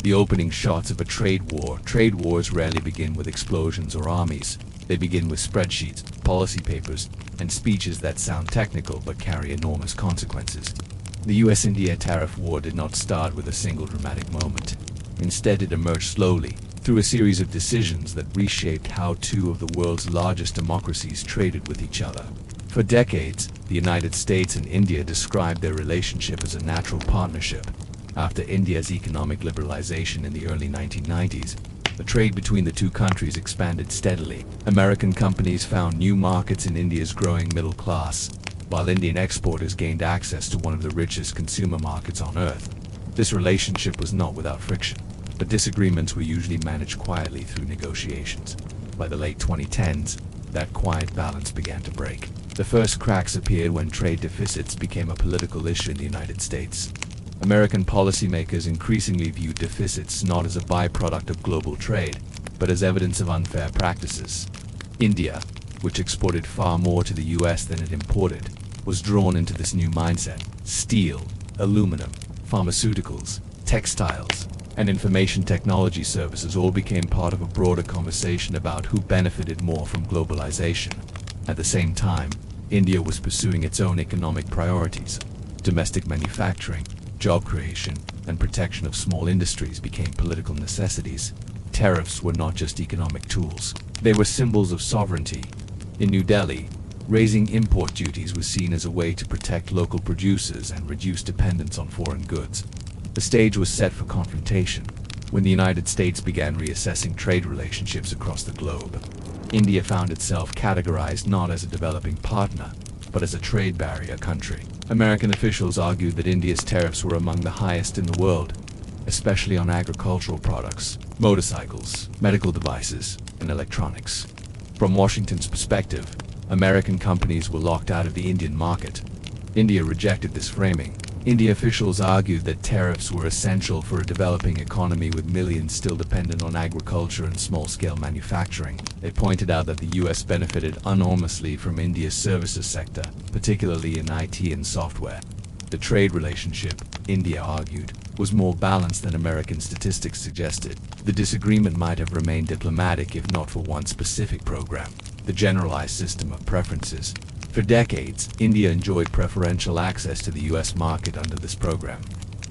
The opening shots of a trade war. Trade wars rarely begin with explosions or armies. They begin with spreadsheets, policy papers, and speeches that sound technical but carry enormous consequences. The US-India tariff war did not start with a single dramatic moment. Instead, it emerged slowly, through a series of decisions that reshaped how two of the world's largest democracies traded with each other. For decades, the United States and India described their relationship as a natural partnership. After India's economic liberalization in the early 1990s, the trade between the two countries expanded steadily. American companies found new markets in India's growing middle class, while Indian exporters gained access to one of the richest consumer markets on earth. This relationship was not without friction, but disagreements were usually managed quietly through negotiations. By the late 2010s, that quiet balance began to break. The first cracks appeared when trade deficits became a political issue in the United States. American policymakers increasingly viewed deficits not as a byproduct of global trade, but as evidence of unfair practices. India, which exported far more to the US than it imported, was drawn into this new mindset. Steel, aluminum, pharmaceuticals, textiles, and information technology services all became part of a broader conversation about who benefited more from globalization. At the same time, India was pursuing its own economic priorities. Domestic manufacturing, job creation, and protection of small industries became political necessities. Tariffs were not just economic tools. They were symbols of sovereignty. In New Delhi, raising import duties was seen as a way to protect local producers and reduce dependence on foreign goods. The stage was set for confrontation when the United States began reassessing trade relationships across the globe. India found itself categorized not as a developing partner, but as a trade barrier country. American officials argued that India's tariffs were among the highest in the world, especially on agricultural products, motorcycles, medical devices, and electronics. From Washington's perspective, American companies were locked out of the Indian market. India rejected this framing. India officials argued that tariffs were essential for a developing economy with millions still dependent on agriculture and small-scale manufacturing. They pointed out that the US benefited enormously from India's services sector, particularly in IT and software. The trade relationship, India argued, was more balanced than American statistics suggested. The disagreement might have remained diplomatic if not for one specific program: the generalized system of preferences. For decades, India enjoyed preferential access to the US market under this program,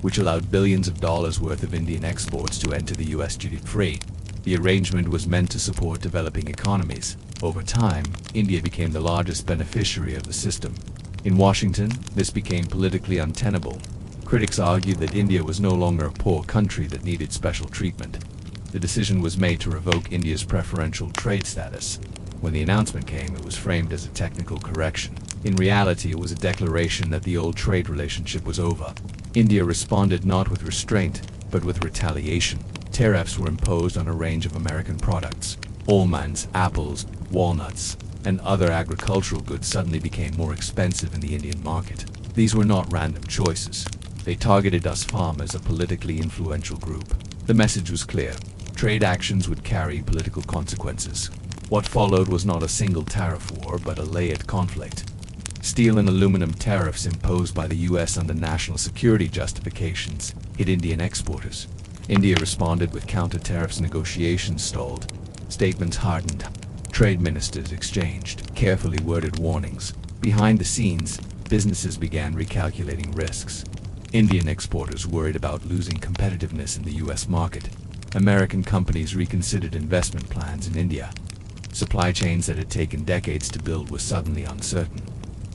which allowed billions of dollars worth of Indian exports to enter the US duty-free. The arrangement was meant to support developing economies. Over time, India became the largest beneficiary of the system. In Washington, this became politically untenable. Critics argued that India was no longer a poor country that needed special treatment. The decision was made to revoke India's preferential trade status. When the announcement came, it was framed as a technical correction. In reality, it was a declaration that the old trade relationship was over. India responded not with restraint, but with retaliation. Tariffs were imposed on a range of American products. Almonds, apples, walnuts, and other agricultural goods suddenly became more expensive in the Indian market. These were not random choices. They targeted us farmers, a politically influential group. The message was clear. Trade actions would carry political consequences. What followed was not a single tariff war, but a layered conflict. Steel and aluminum tariffs imposed by the US under national security justifications hit Indian exporters. India responded with counter-tariffs. Negotiations stalled. Statements hardened. Trade ministers exchanged carefully worded warnings. Behind the scenes, businesses began recalculating risks. Indian exporters worried about losing competitiveness in the US market. American companies reconsidered investment plans in India. Supply chains that had taken decades to build were suddenly uncertain.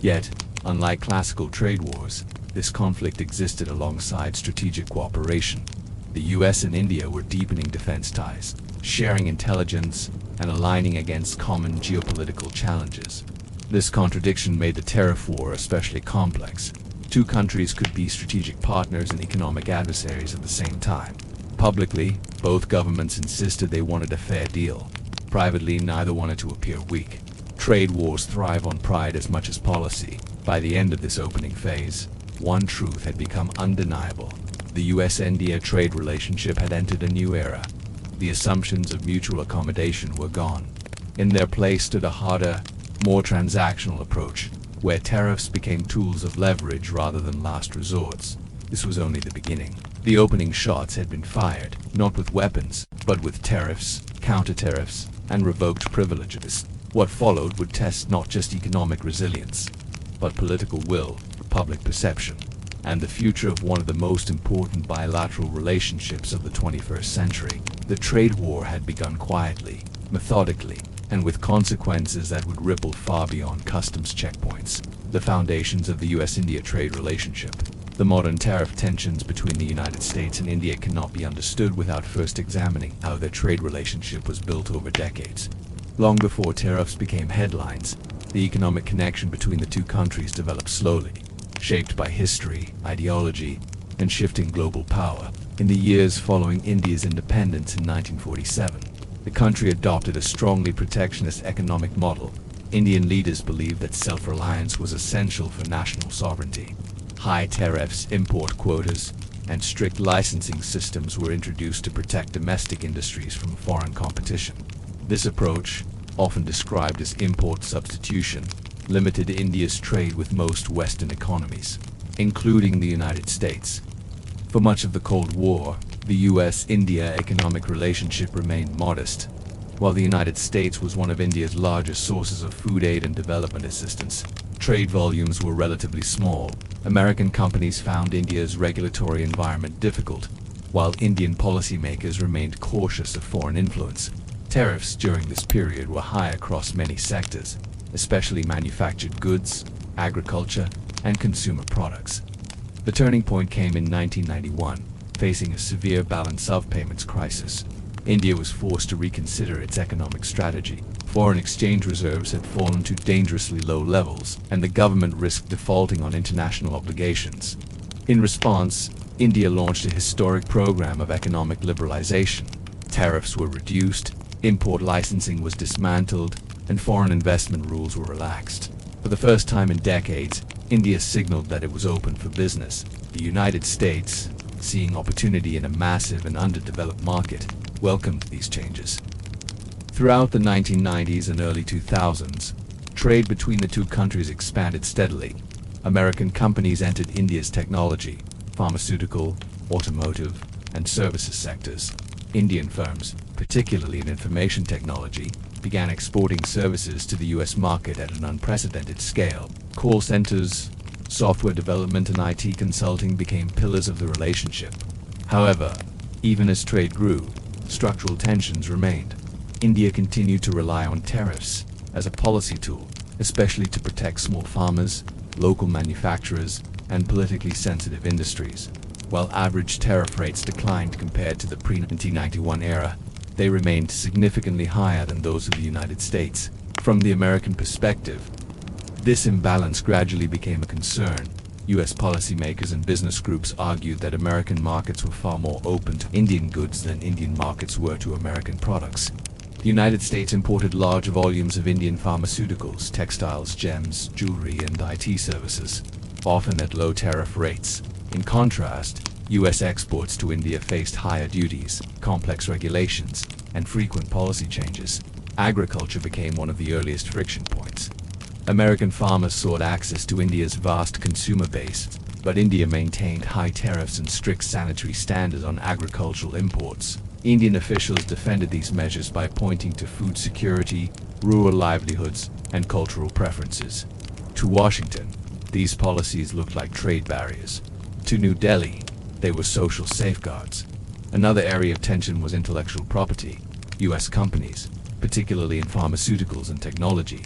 Yet, unlike classical trade wars, this conflict existed alongside strategic cooperation. The US and India were deepening defense ties, sharing intelligence, and aligning against common geopolitical challenges. This contradiction made the tariff war especially complex. Two countries could be strategic partners and economic adversaries at the same time. Publicly, both governments insisted they wanted a fair deal. Privately, neither wanted to appear weak. Trade wars thrive on pride as much as policy. By the end of this opening phase, one truth had become undeniable. The US-India trade relationship had entered a new era. The assumptions of mutual accommodation were gone. In their place stood a harder, more transactional approach, where tariffs became tools of leverage rather than last resorts. This was only the beginning. The opening shots had been fired, not with weapons, but with tariffs, counter-tariffs, and revoked privileges. What followed would test not just economic resilience, but political will, public perception, and the future of one of the most important bilateral relationships of the 21st century. The trade war had begun quietly, methodically, and with consequences that would ripple far beyond customs checkpoints. The foundations of the US-India trade relationship. The modern tariff tensions between the United States and India cannot be understood without first examining how their trade relationship was built over decades. Long before tariffs became headlines, the economic connection between the two countries developed slowly, shaped by history, ideology, and shifting global power. In the years following India's independence in 1947, the country adopted a strongly protectionist economic model. Indian leaders believed that self-reliance was essential for national sovereignty. High tariffs, import quotas, and strict licensing systems were introduced to protect domestic industries from foreign competition. This approach, often described as import substitution, limited India's trade with most Western economies, including the United States. For much of the Cold War, the US-India economic relationship remained modest. While the United States was one of India's largest sources of food aid and development assistance, trade volumes were relatively small. American companies found India's regulatory environment difficult, while Indian policymakers remained cautious of foreign influence. Tariffs during this period were high across many sectors, especially manufactured goods, agriculture, and consumer products. The turning point came in 1991, facing a severe balance of payments crisis. India was forced to reconsider its economic strategy. Foreign exchange reserves had fallen to dangerously low levels, and the government risked defaulting on international obligations. In response, India launched a historic program of economic liberalization. Tariffs were reduced, import licensing was dismantled, and foreign investment rules were relaxed. For the first time in decades, India signaled that it was open for business. The United States, seeing opportunity in a massive and underdeveloped market, welcomed these changes. Throughout the 1990s and early 2000s, trade between the two countries expanded steadily. American companies entered India's technology, pharmaceutical, automotive, and services sectors. Indian firms, particularly in information technology, began exporting services to the US market at an unprecedented scale. Call centers, software development, and IT consulting became pillars of the relationship. However, even as trade grew, structural tensions remained. India continued to rely on tariffs as a policy tool, especially to protect small farmers, local manufacturers, and politically sensitive industries. While average tariff rates declined compared to the pre-1991 era, they remained significantly higher than those of the United States. From the American perspective, this imbalance gradually became a concern. US policymakers and business groups argued that American markets were far more open to Indian goods than Indian markets were to American products. The United States imported large volumes of Indian pharmaceuticals, textiles, gems, jewelry, and IT services, often at low tariff rates. In contrast, US exports to India faced higher duties, complex regulations, and frequent policy changes. Agriculture became one of the earliest friction points. American farmers sought access to India's vast consumer base, but India maintained high tariffs and strict sanitary standards on agricultural imports. Indian officials defended these measures by pointing to food security, rural livelihoods, and cultural preferences. To Washington, these policies looked like trade barriers. To New Delhi, they were social safeguards. Another area of tension was intellectual property. US companies, particularly in pharmaceuticals and technology,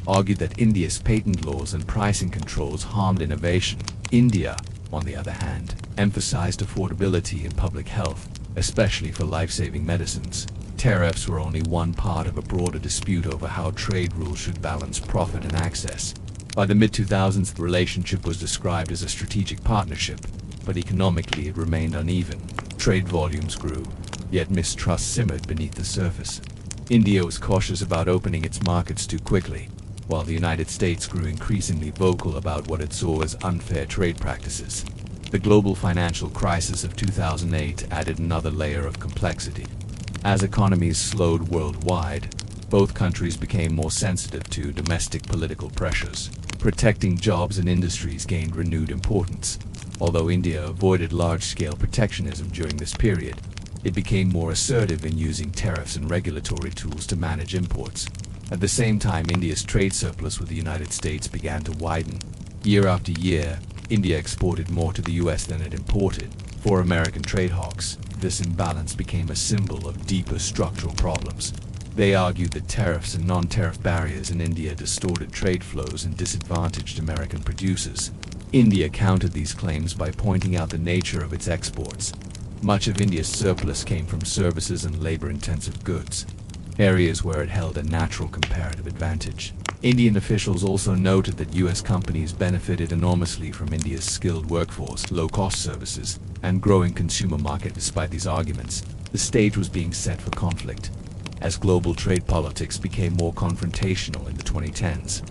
argued that India's patent laws and pricing controls harmed innovation. India, on the other hand, emphasized affordability and public health, especially for life-saving medicines. Tariffs were only one part of a broader dispute over how trade rules should balance profit and access. By the mid-2000s, the relationship was described as a strategic partnership, but economically it remained uneven. Trade volumes grew, yet mistrust simmered beneath the surface. India was cautious about opening its markets too quickly, while the United States grew increasingly vocal about what it saw as unfair trade practices. The global financial crisis of 2008 added another layer of complexity. As economies slowed worldwide, both countries became more sensitive to domestic political pressures. Protecting jobs and industries gained renewed importance. Although India avoided large-scale protectionism during this period, it became more assertive in using tariffs and regulatory tools to manage imports. At the same time, India's trade surplus with the United States began to widen. Year after year, India exported more to the US than it imported. For American trade hawks, this imbalance became a symbol of deeper structural problems. They argued that tariffs and non-tariff barriers in India distorted trade flows and disadvantaged American producers. India countered these claims by pointing out the nature of its exports. Much of India's surplus came from services and labor-intensive goods, areas where it held a natural comparative advantage. Indian officials also noted that US companies benefited enormously from India's skilled workforce, low-cost services, and growing consumer market. Despite these arguments, the stage was being set for conflict. As global trade politics became more confrontational in the 2010s,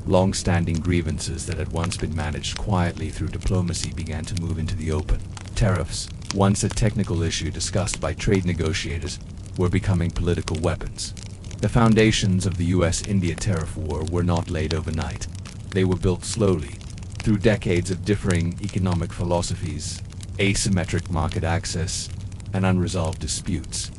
long-standing grievances that had once been managed quietly through diplomacy began to move into the open. Tariffs, once a technical issue discussed by trade negotiators, were becoming political weapons. The foundations of the US-India tariff war were not laid overnight. They were built slowly, through decades of differing economic philosophies, asymmetric market access, and unresolved disputes.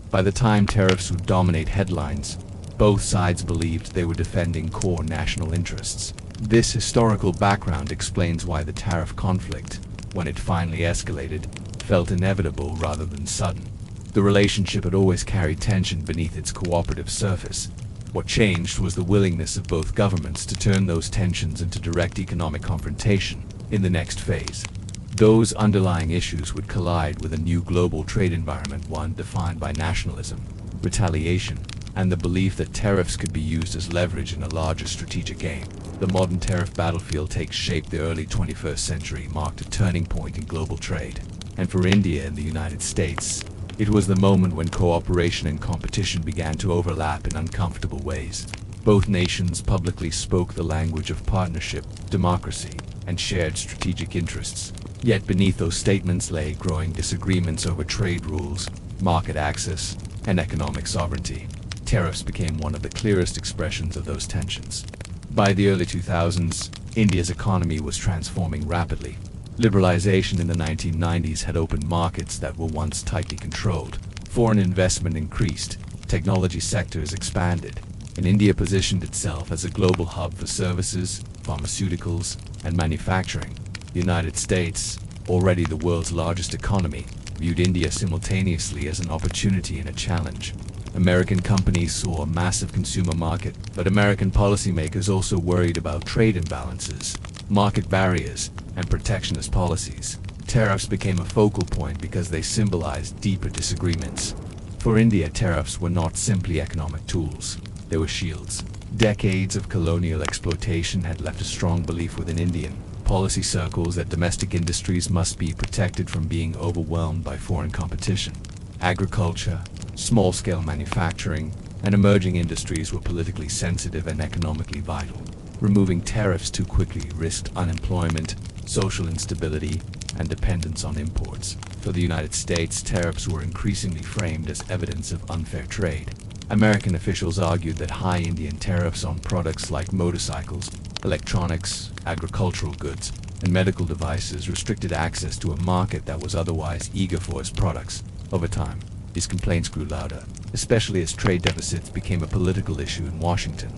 By the time tariffs would dominate headlines, both sides believed they were defending core national interests. This historical background explains why the tariff conflict, when it finally escalated, felt inevitable rather than sudden. The relationship had always carried tension beneath its cooperative surface. What changed was the willingness of both governments to turn those tensions into direct economic confrontation in the next phase. Those underlying issues would collide with a new global trade environment, one defined by nationalism, retaliation, and the belief that tariffs could be used as leverage in a larger strategic game. The modern tariff battlefield takes shape. The early 21st century marked a turning point in global trade. And for India and the United States, it was the moment when cooperation and competition began to overlap in uncomfortable ways. Both nations publicly spoke the language of partnership, democracy, and shared strategic interests. Yet beneath those statements lay growing disagreements over trade rules, market access, and economic sovereignty. Tariffs became one of the clearest expressions of those tensions. By the early 2000s, India's economy was transforming rapidly. Liberalization in the 1990s had opened markets that were once tightly controlled. Foreign investment increased, technology sectors expanded, and India positioned itself as a global hub for services, pharmaceuticals, and manufacturing. The United States, already the world's largest economy, viewed India simultaneously as an opportunity and a challenge. American companies saw a massive consumer market, but American policymakers also worried about trade imbalances, market barriers, and protectionist policies. Tariffs became a focal point because they symbolized deeper disagreements. For India, tariffs were not simply economic tools, they were shields. Decades of colonial exploitation had left a strong belief within Indian policy circles that domestic industries must be protected from being overwhelmed by foreign competition. Agriculture, small-scale manufacturing, and emerging industries were politically sensitive and economically vital. Removing tariffs too quickly risked unemployment, social instability, and dependence on imports. For the United States, tariffs were increasingly framed as evidence of unfair trade. American officials argued that high Indian tariffs on products like motorcycles, electronics, agricultural goods, and medical devices restricted access to a market that was otherwise eager for its products. Over time, these complaints grew louder, especially as trade deficits became a political issue in Washington.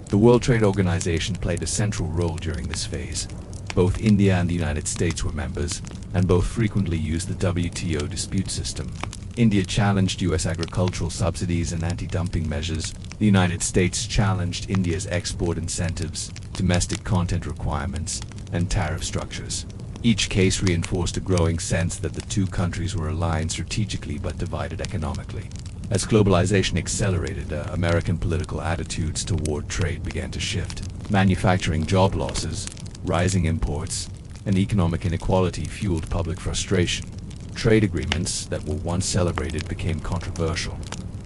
The World Trade Organization played a central role during this phase. Both India and the United States were members, and both frequently used the WTO dispute system. India challenged US agricultural subsidies and anti-dumping measures. The United States challenged India's export incentives, domestic content requirements, and tariff structures. Each case reinforced a growing sense that the two countries were aligned strategically but divided economically. As globalization accelerated, American political attitudes toward trade began to shift. Manufacturing job losses, rising imports, and economic inequality fueled public frustration. Trade agreements that were once celebrated became controversial.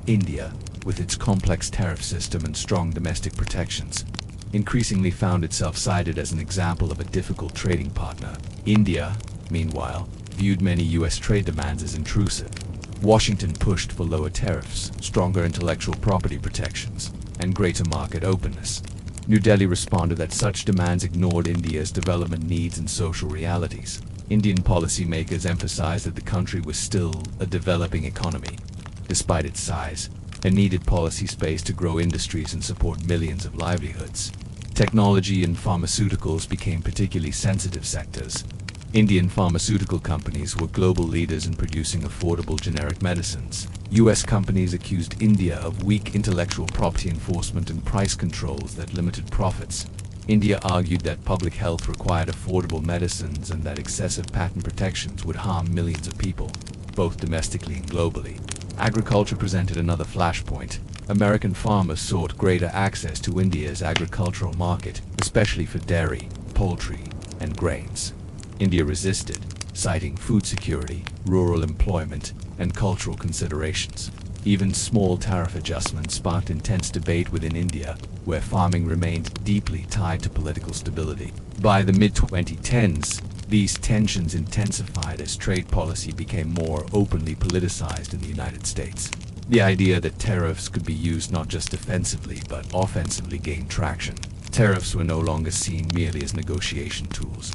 India, with its complex tariff system and strong domestic protections, increasingly found itself cited as an example of a difficult trading partner. India, meanwhile, viewed many US trade demands as intrusive. Washington pushed for lower tariffs, stronger intellectual property protections, and greater market openness. New Delhi responded that such demands ignored India's development needs and social realities. Indian policymakers emphasized that the country was still a developing economy, despite its size, and needed policy space to grow industries and support millions of livelihoods. Technology and pharmaceuticals became particularly sensitive sectors. Indian pharmaceutical companies were global leaders in producing affordable generic medicines. US companies accused India of weak intellectual property enforcement and price controls that limited profits. India argued that public health required affordable medicines and that excessive patent protections would harm millions of people, both domestically and globally. Agriculture presented another flashpoint. American farmers sought greater access to India's agricultural market, especially for dairy, poultry, and grains. India resisted, citing food security, rural employment, and cultural considerations. Even small tariff adjustments sparked intense debate within India, where farming remained deeply tied to political stability. By the mid-2010s, these tensions intensified as trade policy became more openly politicized in the United States. The idea that tariffs could be used not just defensively but offensively gained traction. Tariffs were no longer seen merely as negotiation tools.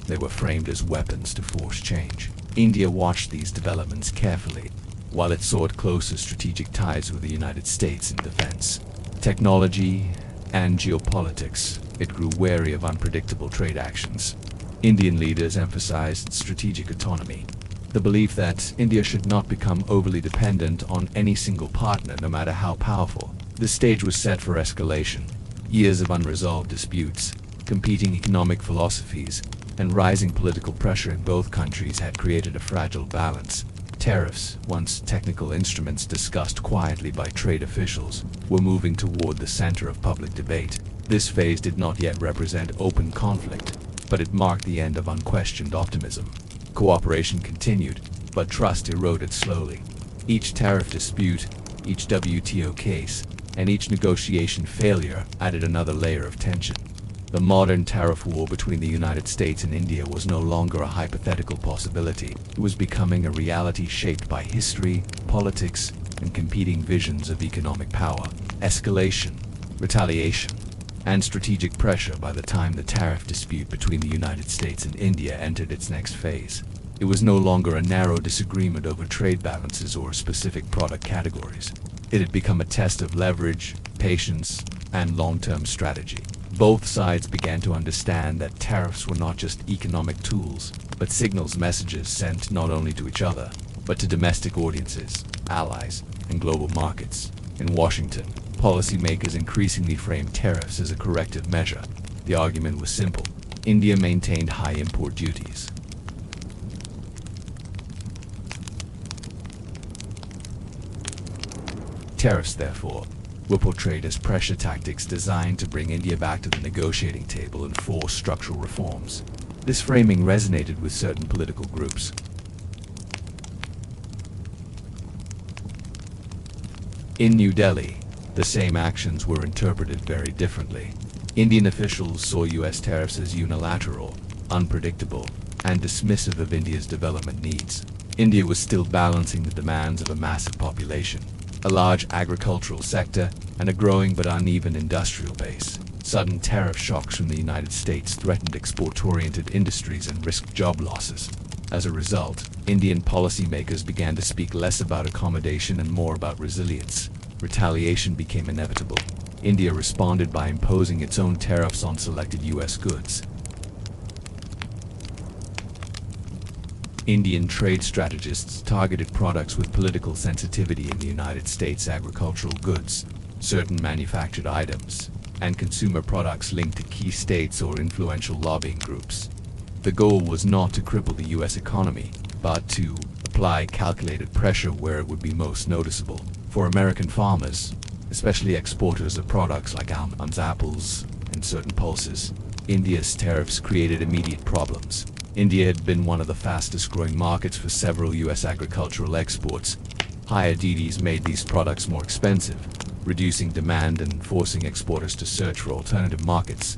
They were framed as weapons to force change. India watched these developments carefully, while it sought closer strategic ties with the United States in defense, technology, and geopolitics. It grew wary of unpredictable trade actions. Indian leaders emphasized strategic autonomy, the belief that India should not become overly dependent on any single partner, no matter how powerful. The stage was set for escalation. Years of unresolved disputes, competing economic philosophies, and rising political pressure in both countries had created a fragile balance. Tariffs, once technical instruments discussed quietly by trade officials, were moving toward the center of public debate. This phase did not yet represent open conflict, but it marked the end of unquestioned optimism. Cooperation continued, but trust eroded slowly. Each tariff dispute, each WTO case, and each negotiation failure added another layer of tension. The modern tariff war between the United States and India was no longer a hypothetical possibility. It was becoming a reality shaped by history, politics, and competing visions of economic power. Escalation, retaliation, and strategic pressure by the time the tariff dispute between the United States and India entered its next phase. It was no longer a narrow disagreement over trade balances or specific product categories. It had become a test of leverage, patience, and long-term strategy. Both sides began to understand that tariffs were not just economic tools, but signals messages sent not only to each other, but to domestic audiences, allies, and global markets. In Washington, policymakers increasingly framed tariffs as a corrective measure. The argument was simple. India maintained high import duties. Tariffs, therefore, were portrayed as pressure tactics designed to bring India back to the negotiating table and force structural reforms. This framing resonated with certain political groups. In New Delhi, the same actions were interpreted very differently. Indian officials saw US tariffs as unilateral, unpredictable, and dismissive of India's development needs. India was still balancing the demands of a massive population, a large agricultural sector, and a growing but uneven industrial base. Sudden tariff shocks from the United States threatened export-oriented industries and risked job losses. As a result, Indian policymakers began to speak less about accommodation and more about resilience. Retaliation became inevitable. India responded by imposing its own tariffs on selected US goods. Indian trade strategists targeted products with political sensitivity in the United States: agricultural goods, certain manufactured items, and consumer products linked to key states or influential lobbying groups. The goal was not to cripple the US economy, but to apply calculated pressure where it would be most noticeable. For American farmers, especially exporters of products like almonds, apples, and certain pulses, India's tariffs created immediate problems. India had been one of the fastest growing markets for several US agricultural exports. Higher duties made these products more expensive, reducing demand and forcing exporters to search for alternative markets.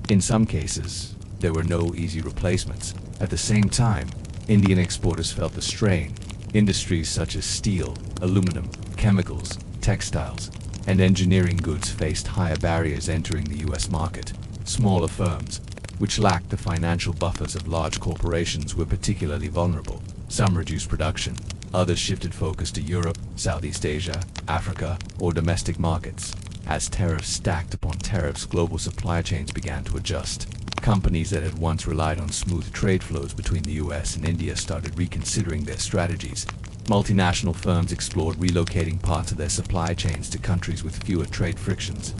In some cases, there were no easy replacements. At the same time, Indian exporters felt the strain. Industries such as steel, aluminum, chemicals, textiles, and engineering goods faced higher barriers entering the US market. Smaller firms, which lacked the financial buffers of large corporations, were particularly vulnerable. Some reduced production, others shifted focus to Europe, Southeast Asia, Africa, or domestic markets. As tariffs stacked upon tariffs, global supply chains began to adjust. Companies that had once relied on smooth trade flows between the US and India started reconsidering their strategies. Multinational firms explored relocating parts of their supply chains to countries with fewer trade frictions.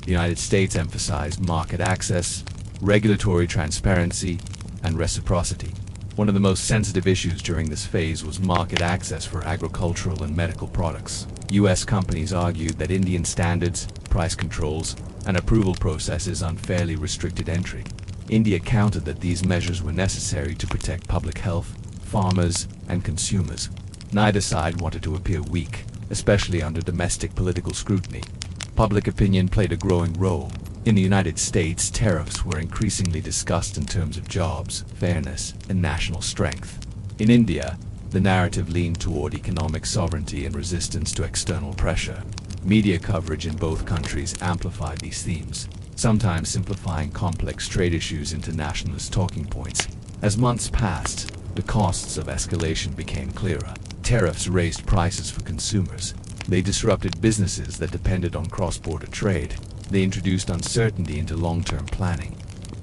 The United States emphasized market access, regulatory transparency, and reciprocity. One of the most sensitive issues during this phase was market access for agricultural and medical products. US companies argued that Indian standards, price controls, and approval processes unfairly restricted entry. India countered that these measures were necessary to protect public health, farmers, and consumers. Neither side wanted to appear weak, especially under domestic political scrutiny. Public opinion played a growing role. In the United States, tariffs were increasingly discussed in terms of jobs, fairness, and national strength. In India, the narrative leaned toward economic sovereignty and resistance to external pressure. Media coverage in both countries amplified these themes, sometimes simplifying complex trade issues into nationalist talking points. As months passed, the costs of escalation became clearer. Tariffs raised prices for consumers. They disrupted businesses that depended on cross-border trade. They introduced uncertainty into long-term planning.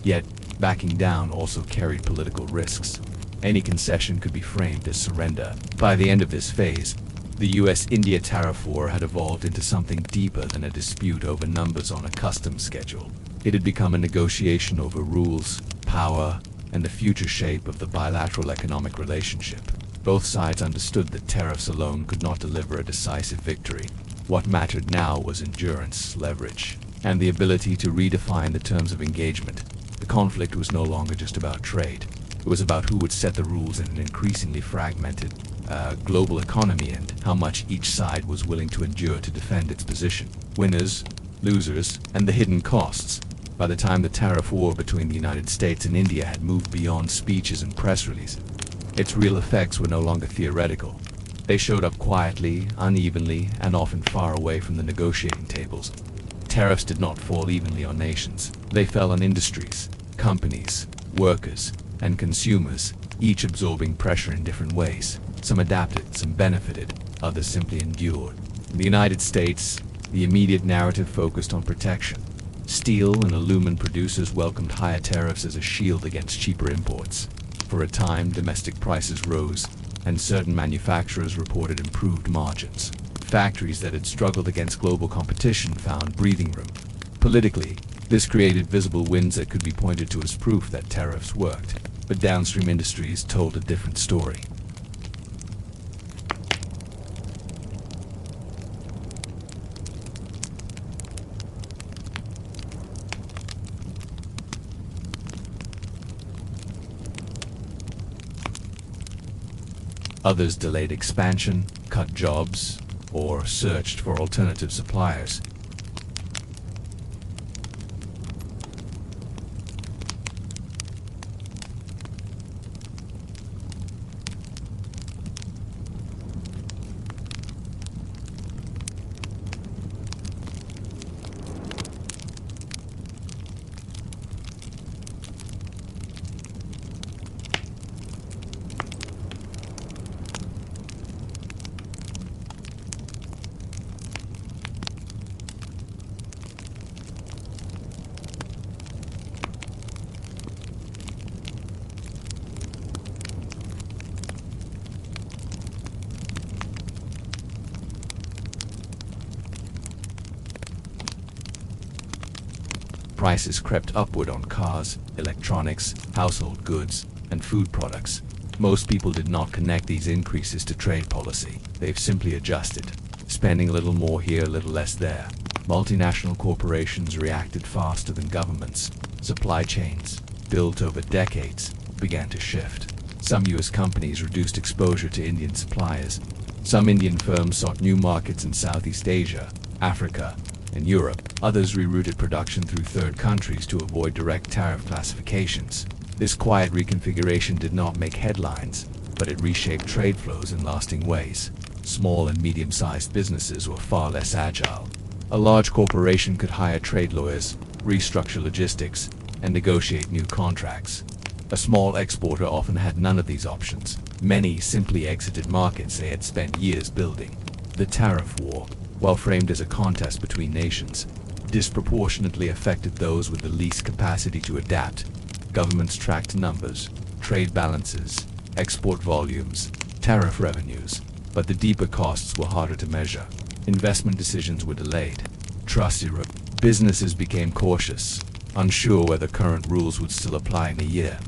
Yet, backing down also carried political risks. Any concession could be framed as surrender. By the end of this phase, the US-India tariff war had evolved into something deeper than a dispute over numbers on a customs schedule. It had become a negotiation over rules, power, and the future shape of the bilateral economic relationship. Both sides understood that tariffs alone could not deliver a decisive victory. What mattered now was endurance, leverage, and the ability to redefine the terms of engagement. The conflict was no longer just about trade. It was about who would set the rules in an increasingly fragmented global economy and how much each side was willing to endure to defend its position. Winners, losers, and the hidden costs. By the time the tariff war between the United States and India had moved beyond speeches and press releases, its real effects were no longer theoretical. They showed up quietly, unevenly, and often far away from the negotiating tables. Tariffs did not fall evenly on nations. They fell on industries, companies, workers, and consumers, each absorbing pressure in different ways. Some adapted, some benefited, others simply endured. In the United States, the immediate narrative focused on protection. Steel and aluminum producers welcomed higher tariffs as a shield against cheaper imports. For a time, domestic prices rose, and certain manufacturers reported improved margins. Factories that had struggled against global competition found breathing room. Politically, this created visible wins that could be pointed to as proof that tariffs worked. But downstream industries told a different story. Others delayed expansion, cut jobs, or searched for alternative suppliers. Prices crept upward on cars, electronics, household goods, and food products. Most people did not connect these increases to trade policy. They've simply adjusted, spending a little more here, a little less there. Multinational corporations reacted faster than governments. Supply chains, built over decades, began to shift. Some U.S. companies reduced exposure to Indian suppliers. Some Indian firms sought new markets in Southeast Asia, Africa, and Europe. Others rerouted production through third countries to avoid direct tariff classifications. This quiet reconfiguration did not make headlines, but it reshaped trade flows in lasting ways. Small and medium-sized businesses were far less agile. A large corporation could hire trade lawyers, restructure logistics, and negotiate new contracts. A small exporter often had none of these options. Many simply exited markets they had spent years building. The tariff war, while framed as a contest between nations, disproportionately affected those with the least capacity to adapt. Governments tracked numbers, trade balances, export volumes, tariff revenues, but the deeper costs were harder to measure. Investment decisions were delayed. Trust eroded. Businesses became cautious, unsure whether current rules would still apply in a year.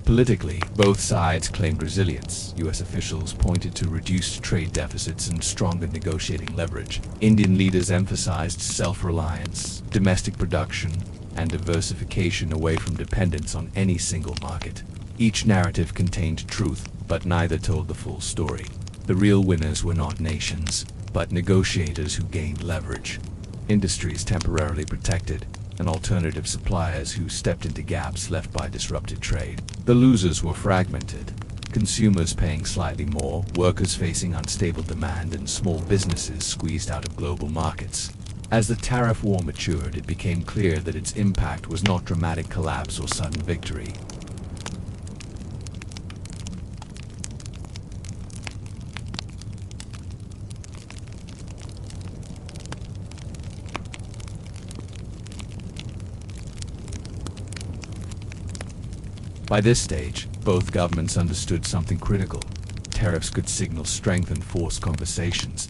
Politically, both sides claimed resilience. U.S. officials pointed to reduced trade deficits and stronger negotiating leverage. Indian leaders emphasized self-reliance, domestic production, and diversification away from dependence on any single market. Each narrative contained truth, but neither told the full story. The real winners were not nations, but negotiators who gained leverage. Industries temporarily protected, and alternative suppliers who stepped into gaps left by disrupted trade. The losers were fragmented, consumers paying slightly more, workers facing unstable demand, and small businesses squeezed out of global markets. As the tariff war matured, it became clear that its impact was not dramatic collapse or sudden victory. By this stage, both governments understood something critical. Tariffs could signal strength and force conversations.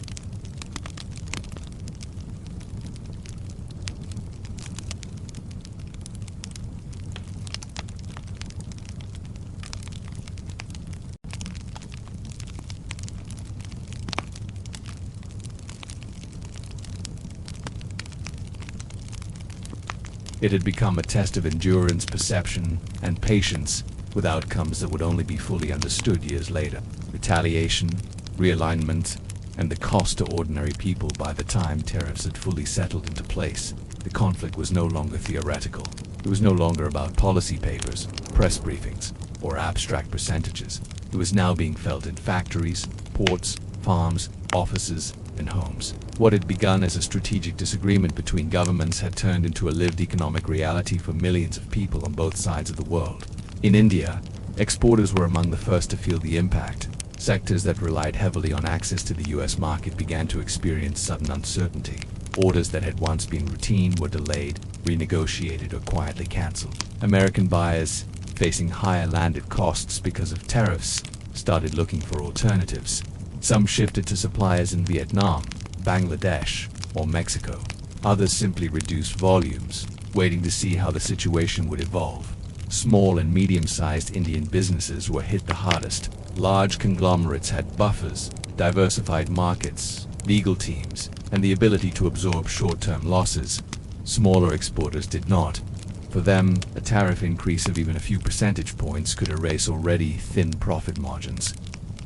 It had become a test of endurance, perception, and patience, with outcomes that would only be fully understood years later. Retaliation, realignment, and the cost to ordinary people. By the time tariffs had fully settled into place, the conflict was no longer theoretical. It was no longer about policy papers, press briefings, or abstract percentages. It was now being felt in factories, ports, farms, offices, and homes. What had begun as a strategic disagreement between governments had turned into a lived economic reality for millions of people on both sides of the world. In India, exporters were among the first to feel the impact. Sectors that relied heavily on access to the U.S. market began to experience sudden uncertainty. Orders that had once been routine were delayed, renegotiated, or quietly cancelled. American buyers, facing higher landed costs because of tariffs, started looking for alternatives. Some shifted to suppliers in Vietnam, Bangladesh, or Mexico. Others simply reduced volumes, waiting to see how the situation would evolve. Small and medium-sized Indian businesses were hit the hardest. Large conglomerates had buffers, diversified markets, legal teams, and the ability to absorb short-term losses. Smaller exporters did not. For them, a tariff increase of even a few percentage points could erase already thin profit margins.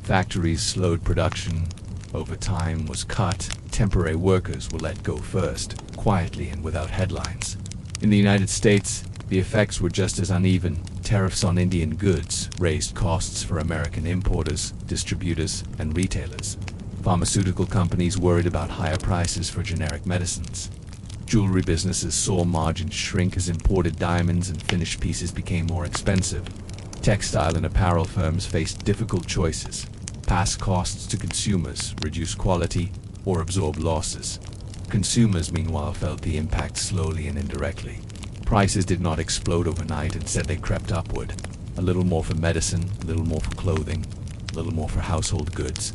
Factories slowed production, overtime was cut, temporary workers were let go first, quietly and without headlines. In the United States, the effects were just as uneven. Tariffs on Indian goods raised costs for American importers, distributors, and retailers. Pharmaceutical companies worried about higher prices for generic medicines. Jewelry businesses saw margins shrink as imported diamonds and finished pieces became more expensive. Textile and apparel firms faced difficult choices: pass costs to consumers, reduce quality, or absorb losses. Consumers, meanwhile, felt the impact slowly and indirectly. Prices did not explode overnight, instead they crept upward. A little more for medicine, a little more for clothing, a little more for household goods.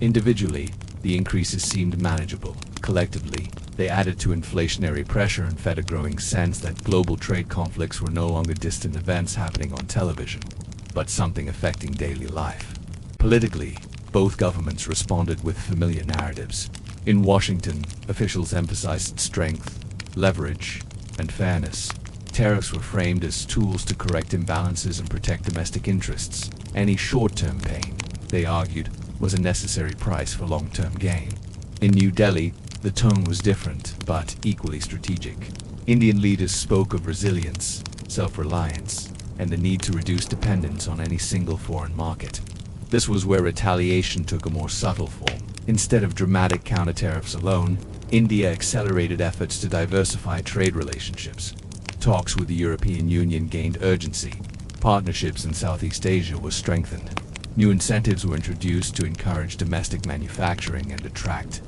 Individually, the increases seemed manageable. collectively, they added to inflationary pressure and fed a growing sense that global trade conflicts were no longer distant events happening on television, but something affecting daily life. Politically, both governments responded with familiar narratives. In Washington, officials emphasized strength, leverage, and fairness. Tariffs were framed as tools to correct imbalances and protect domestic interests. Any short-term pain, they argued, was a necessary price for long-term gain. In New Delhi, the tone was different, but equally strategic. Indian leaders spoke of resilience, self-reliance, and the need to reduce dependence on any single foreign market. This was where retaliation took a more subtle form. Instead of dramatic counter-tariffs alone, India accelerated efforts to diversify trade relationships. Talks with the European Union gained urgency. Partnerships in Southeast Asia were strengthened. New incentives were introduced to encourage domestic manufacturing and attract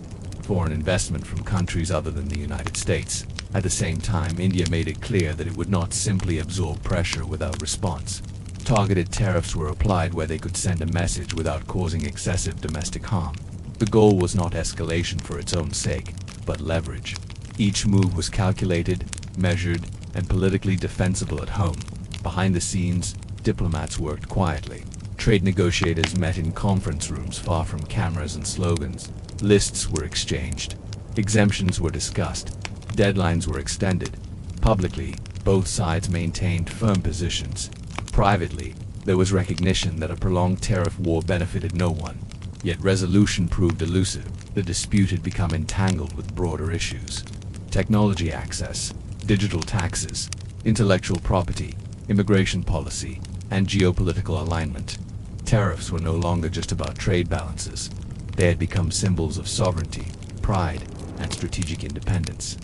foreign investment from countries other than the United States. At the same time, India made it clear that it would not simply absorb pressure without response. Targeted tariffs were applied where they could send a message without causing excessive domestic harm. The goal was not escalation for its own sake, but leverage. Each move was calculated, measured, and politically defensible at home. Behind the scenes, diplomats worked quietly. Trade negotiators met in conference rooms far from cameras and slogans. Lists were exchanged. Exemptions were discussed. Deadlines were extended. Publicly, both sides maintained firm positions. Privately, there was recognition that a prolonged tariff war benefited no one. Yet resolution proved elusive. The dispute had become entangled with broader issues. Technology access, digital taxes, intellectual property, immigration policy, and geopolitical alignment. Tariffs were no longer just about trade balances. They had become symbols of sovereignty, pride, and strategic independence.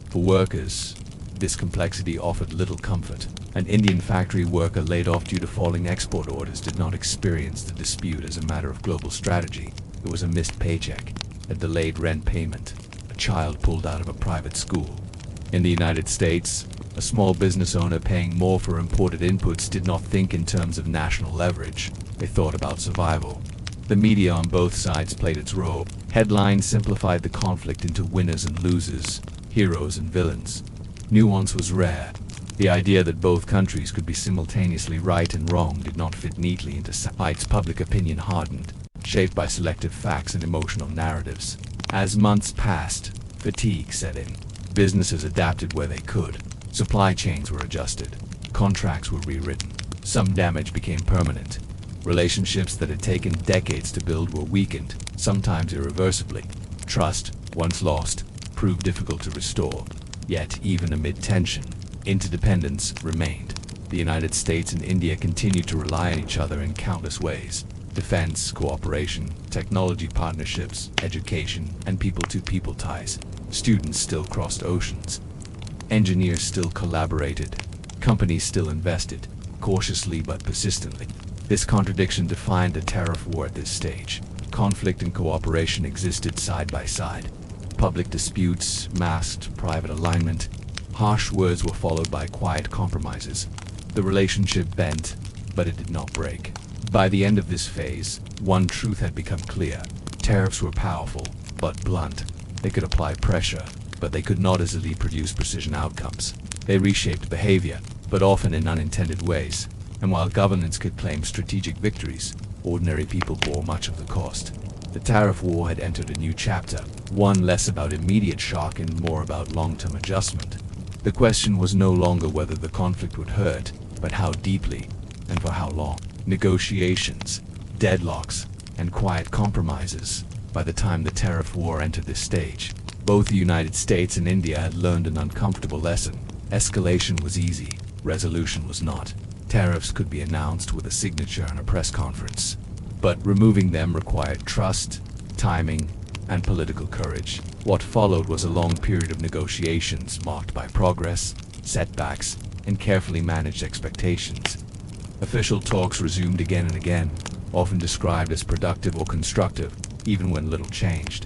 For workers, this complexity offered little comfort. An Indian factory worker laid off due to falling export orders did not experience the dispute as a matter of global strategy. It was a missed paycheck, a delayed rent payment, a child pulled out of a private school. In the United States, a small business owner paying more for imported inputs did not think in terms of national leverage. They thought about survival. The media on both sides played its role. Headlines simplified the conflict into winners and losers, heroes and villains. Nuance was rare. The idea that both countries could be simultaneously right and wrong did not fit neatly into sides. Public opinion hardened, shaped by selective facts and emotional narratives. As months passed, fatigue set in. Businesses adapted where they could. Supply chains were adjusted. Contracts were rewritten. Some damage became permanent. Relationships that had taken decades to build were weakened, sometimes irreversibly. Trust, once lost, proved difficult to restore. Yet, even amid tension, interdependence remained. The United States and India continued to rely on each other in countless ways. Defense, cooperation, technology partnerships, education, and people-to-people ties. Students still crossed oceans. Engineers still collaborated. Companies still invested, cautiously but persistently. This contradiction defined a tariff war at this stage. Conflict and cooperation existed side by side. Public disputes, masked private alignment. Harsh words were followed by quiet compromises. The relationship bent, but it did not break. By the end of this phase, one truth had become clear. Tariffs were powerful, but blunt. They could apply pressure, but they could not easily produce precision outcomes. They reshaped behavior, but often in unintended ways. And while governments could claim strategic victories, ordinary people bore much of the cost. The tariff war had entered a new chapter, one less about immediate shock and more about long-term adjustment. The question was no longer whether the conflict would hurt, but how deeply and for how long. Negotiations, deadlocks, and quiet compromises. By the time the tariff war entered this stage, both the United States and India had learned an uncomfortable lesson. Escalation was easy, resolution was not. Tariffs could be announced with a signature and a press conference, but removing them required trust, timing, and political courage. What followed was a long period of negotiations marked by progress, setbacks, and carefully managed expectations. Official talks resumed again and again, often described as productive or constructive, even when little changed.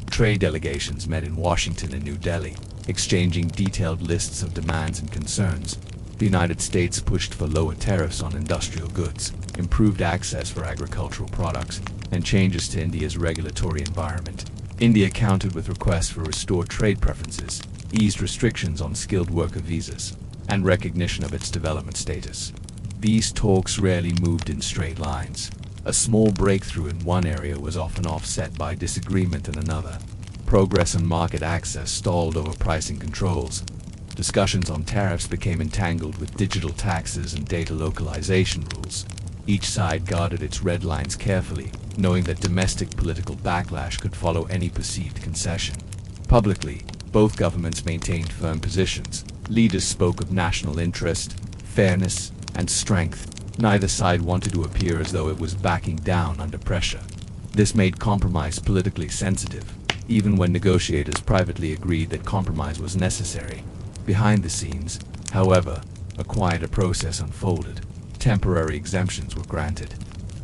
Trade delegations met in Washington and New Delhi, exchanging detailed lists of demands and concerns. The United States pushed for lower tariffs on industrial goods, improved access for agricultural products, and changes to India's regulatory environment. India countered with requests for restored trade preferences, eased restrictions on skilled worker visas, and recognition of its development status. These talks rarely moved in straight lines. A small breakthrough in one area was often offset by disagreement in another. Progress on market access stalled over pricing controls. Discussions on tariffs became entangled with digital taxes and data localization rules. Each side guarded its red lines carefully, knowing that domestic political backlash could follow any perceived concession. Publicly, both governments maintained firm positions. Leaders spoke of national interest, fairness, and strength. Neither side wanted to appear as though it was backing down under pressure. This made compromise politically sensitive, even when negotiators privately agreed that compromise was necessary. Behind the scenes, however, a quieter process unfolded. Temporary exemptions were granted.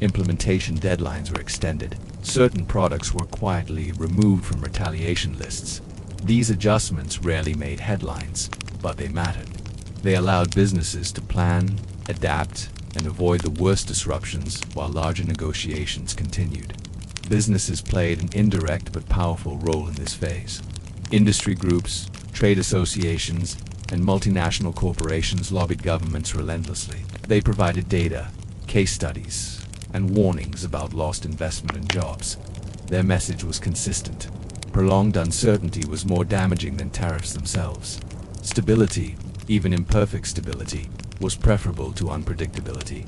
Implementation deadlines were extended. Certain products were quietly removed from retaliation lists. These adjustments rarely made headlines, but they mattered. They allowed businesses to plan, adapt, and avoid the worst disruptions while larger negotiations continued. Businesses played an indirect but powerful role in this phase. Industry groups, trade associations, and multinational corporations lobbied governments relentlessly. They provided data, case studies, and warnings about lost investment and jobs. Their message was consistent. Prolonged uncertainty was more damaging than tariffs themselves. Stability, even imperfect stability, was preferable to unpredictability.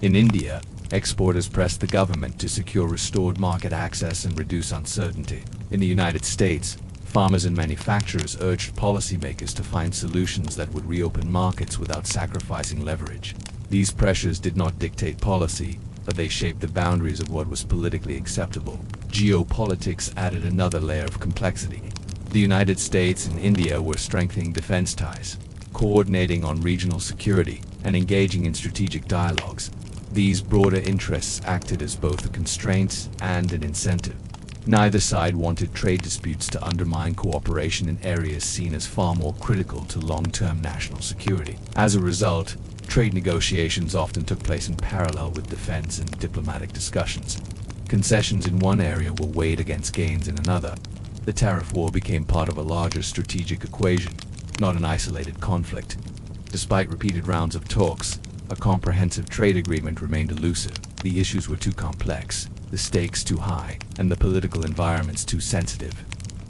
In India, exporters pressed the government to secure restored market access and reduce uncertainty. In the United States, farmers and manufacturers urged policymakers to find solutions that would reopen markets without sacrificing leverage. These pressures did not dictate policy, but they shaped the boundaries of what was politically acceptable. Geopolitics added another layer of complexity. The United States and India were strengthening defense ties, coordinating on regional security, and engaging in strategic dialogues. These broader interests acted as both a constraint and an incentive. Neither side wanted trade disputes to undermine cooperation in areas seen as far more critical to long-term national security. As a result, trade negotiations often took place in parallel with defense and diplomatic discussions. Concessions in one area were weighed against gains in another. The tariff war became part of a larger strategic equation, not an isolated conflict. Despite repeated rounds of talks, a comprehensive trade agreement remained elusive. The issues were too complex, the stakes too high, and the political environments too sensitive.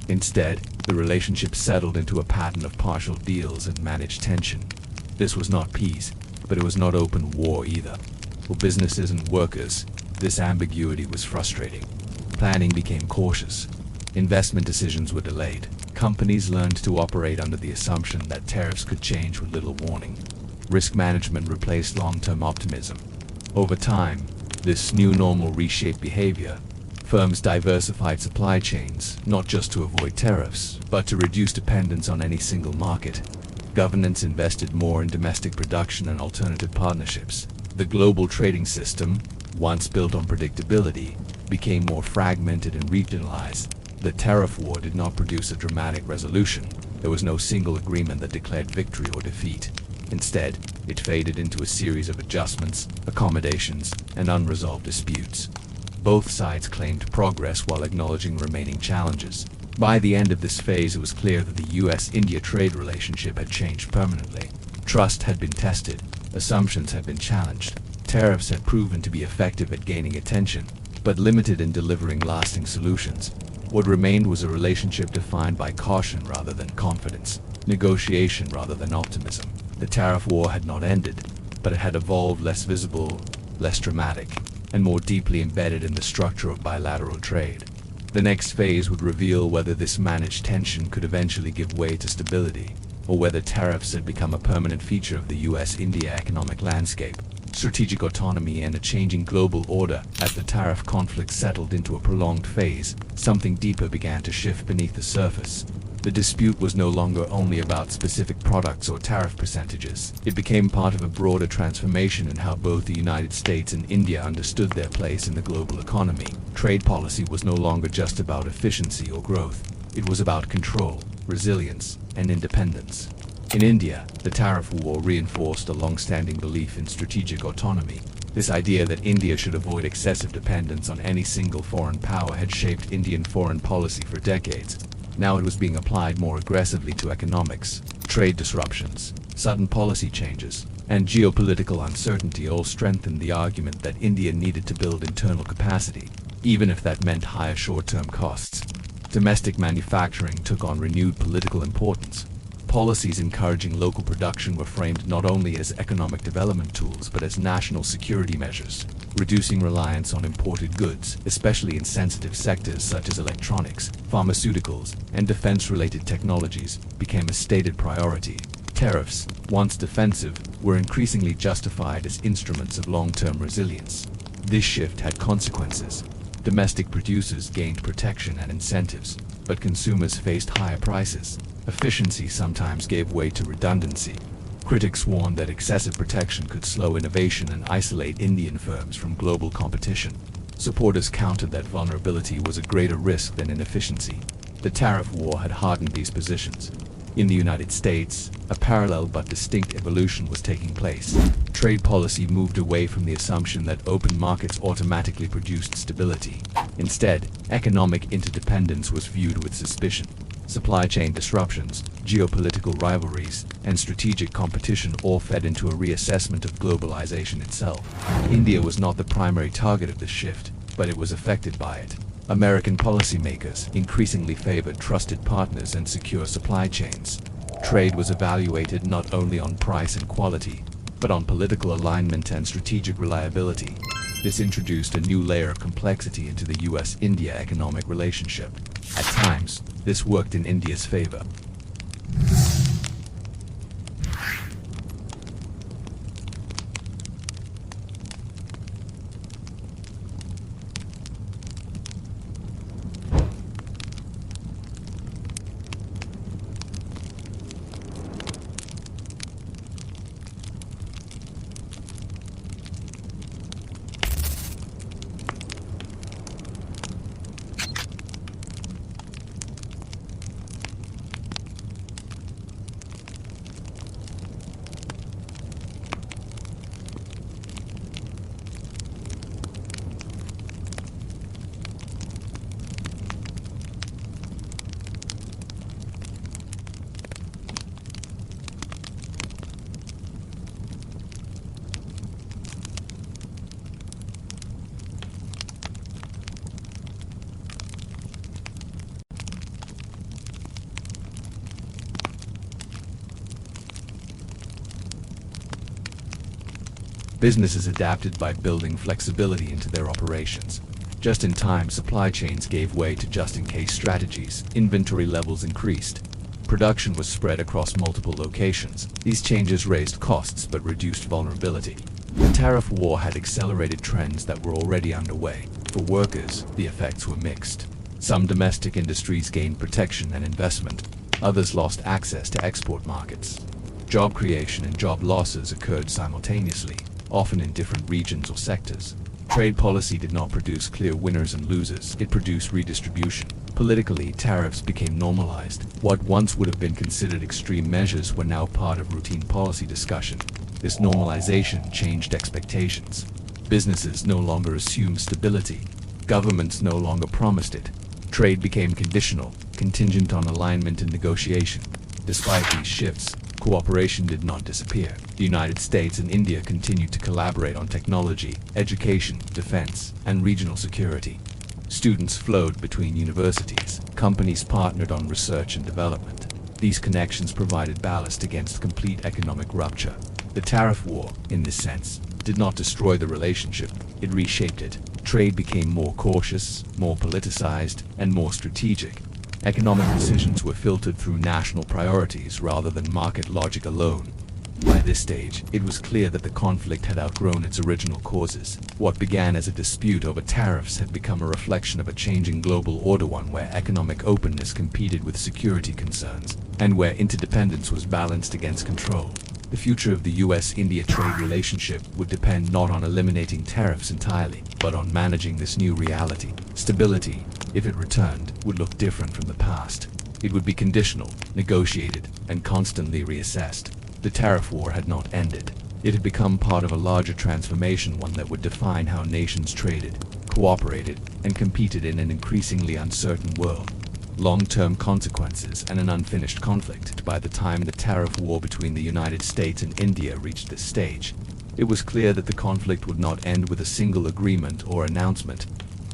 Instead, the relationship settled into a pattern of partial deals and managed tension. This was not peace, but it was not open war either. For businesses and workers, this ambiguity was frustrating. Planning became cautious. Investment decisions were delayed. Companies learned to operate under the assumption that tariffs could change with little warning. Risk management replaced long-term optimism. Over time, this new normal reshaped behavior. Firms diversified supply chains, not just to avoid tariffs, but to reduce dependence on any single market. Governments invested more in domestic production and alternative partnerships. The global trading system, once built on predictability, became more fragmented and regionalized. The tariff war did not produce a dramatic resolution. There was no single agreement that declared victory or defeat. Instead, it faded into a series of adjustments, accommodations, and unresolved disputes. Both sides claimed progress while acknowledging remaining challenges. By the end of this phase, it was clear that the US-India trade relationship had changed permanently. Trust had been tested, assumptions had been challenged. Tariffs had proven to be effective at gaining attention, but limited in delivering lasting solutions. What remained was a relationship defined by caution rather than confidence, negotiation rather than optimism. The tariff war had not ended, but it had evolved less visible, less dramatic, and more deeply embedded in the structure of bilateral trade. The next phase would reveal whether this managed tension could eventually give way to stability, or whether tariffs had become a permanent feature of the US-India economic landscape. Strategic autonomy and a changing global order. As the tariff conflict settled into a prolonged phase, something deeper began to shift beneath the surface. The dispute was no longer only about specific products or tariff percentages. It became part of a broader transformation in how both the United States and India understood their place in the global economy. Trade policy was no longer just about efficiency or growth. It was about control, resilience, and independence. In India, the tariff war reinforced a long-standing belief in strategic autonomy. This idea that India should avoid excessive dependence on any single foreign power had shaped Indian foreign policy for decades. Now it was being applied more aggressively to economics. Trade disruptions, sudden policy changes, and geopolitical uncertainty all strengthened the argument that India needed to build internal capacity, even if that meant higher short-term costs. Domestic manufacturing took on renewed political importance. Policies encouraging local production were framed not only as economic development tools but as national security measures. Reducing reliance on imported goods, especially in sensitive sectors such as electronics, pharmaceuticals, and defense-related technologies, became a stated priority. Tariffs, once defensive, were increasingly justified as instruments of long-term resilience. This shift had consequences. Domestic producers gained protection and incentives, but consumers faced higher prices. Efficiency sometimes gave way to redundancy. Critics warned that excessive protection could slow innovation and isolate Indian firms from global competition. Supporters countered that vulnerability was a greater risk than inefficiency. The tariff war had hardened these positions. In the United States, a parallel but distinct evolution was taking place. Trade policy moved away from the assumption that open markets automatically produced stability. Instead, economic interdependence was viewed with suspicion. Supply chain disruptions, geopolitical rivalries, and strategic competition all fed into a reassessment of globalization itself. India was not the primary target of this shift, but it was affected by it. American policymakers increasingly favored trusted partners and secure supply chains. Trade was evaluated not only on price and quality, but on political alignment and strategic reliability. This introduced a new layer of complexity into the US-India economic relationship. At times, this worked in India's favor. Businesses adapted by building flexibility into their operations. Just-in-time supply chains gave way to just-in-case strategies. Inventory levels increased. Production was spread across multiple locations. These changes raised costs but reduced vulnerability. The tariff war had accelerated trends that were already underway. For workers, the effects were mixed. Some domestic industries gained protection and investment. Others lost access to export markets. Job creation and job losses occurred simultaneously, often in different regions or sectors. Trade policy did not produce clear winners and losers, it produced redistribution. Politically, tariffs became normalized. What once would have been considered extreme measures were now part of routine policy discussion. This normalization changed expectations. Businesses no longer assumed stability. Governments no longer promised it. Trade became conditional, contingent on alignment and negotiation. Despite these shifts, cooperation did not disappear. The United States and India continued to collaborate on technology, education, defense, and regional security. Students flowed between universities. Companies partnered on research and development. These connections provided ballast against complete economic rupture. The tariff war, in this sense, did not destroy the relationship, it reshaped it. Trade became more cautious, more politicized, and more strategic. Economic decisions were filtered through national priorities rather than market logic alone. By this stage, it was clear that the conflict had outgrown its original causes. What began as a dispute over tariffs had become a reflection of a changing global order, one where economic openness competed with security concerns, and where interdependence was balanced against control. The future of the US-India trade relationship would depend not on eliminating tariffs entirely, but on managing this new reality. Stability, if it returned, would look different from the past. It would be conditional, negotiated, and constantly reassessed. The tariff war had not ended. It had become part of a larger transformation, one that would define how nations traded, cooperated, and competed in an increasingly uncertain world. Long-term consequences and an unfinished conflict. By the time the tariff war between the United States and India reached this stage, it was clear that the conflict would not end with a single agreement or announcement.